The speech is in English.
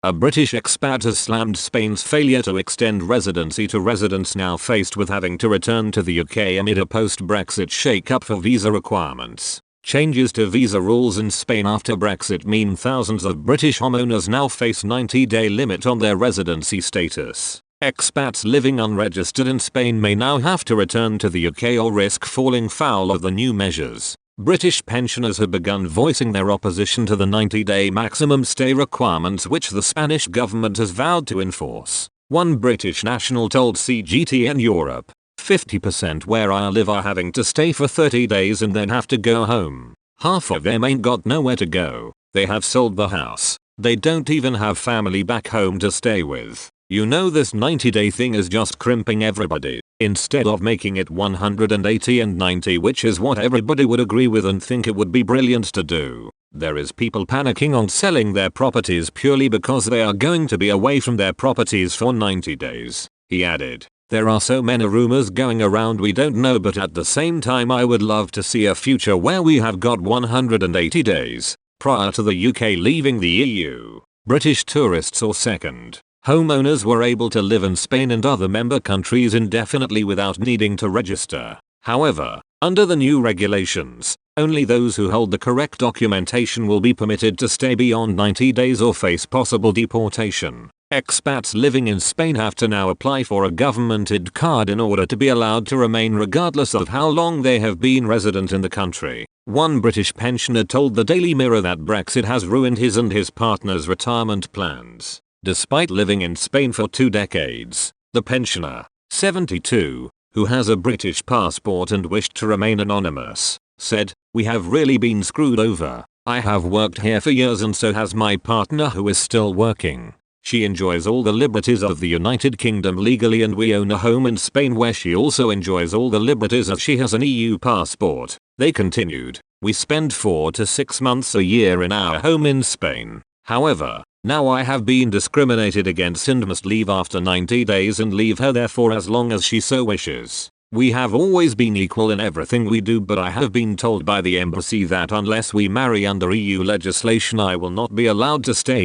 A British expat has slammed Spain's failure to extend residency to residents now faced with having to return to the UK amid a post-Brexit shake-up for visa requirements. Changes to visa rules in Spain after Brexit mean thousands of British homeowners now face 90-day limit on their residency status. Expats living unregistered in Spain may now have to return to the UK or risk falling foul of the new measures. British pensioners have begun voicing their opposition to the 90-day maximum stay requirements which the Spanish government has vowed to enforce. One British national told CGTN Europe, 50% where I live are having to stay for 30 days and then have to go home. Half of them ain't got nowhere to go. They have sold the house. They don't even have family back home to stay with. You know, this 90-day thing is just crimping everybody, instead of making it 180 and 90, which is what everybody would agree with and think it would be brilliant to do. There is people panicking on selling their properties purely because they are going to be away from their properties for 90 days, he added. There are so many rumors going around we don't know, but at the same time I would love to see a future where we have got 180 days prior to the UK leaving the EU. British tourists or second homeowners were able to live in Spain and other member countries indefinitely without needing to register. However, under the new regulations, only those who hold the correct documentation will be permitted to stay beyond 90 days or face possible deportation. Expats living in Spain have to now apply for a government-id card in order to be allowed to remain regardless of how long they have been resident in the country. One British pensioner told the Daily Mirror that Brexit has ruined his and his partner's retirement plans. Despite living in Spain for 2 decades, the pensioner, 72, who has a British passport and wished to remain anonymous, said, "We have really been screwed over. I have worked here for years and so has my partner who is still working. She enjoys all the liberties of the United Kingdom legally and we own a home in Spain where she also enjoys all the liberties as she has an EU passport." They continued, "We spend 4 to 6 months a year in our home in Spain. However, now I have been discriminated against and must leave after 90 days and leave her there for as long as she so wishes. We have always been equal in everything we do, but I have been told by the embassy that unless we marry under EU legislation I will not be allowed to stay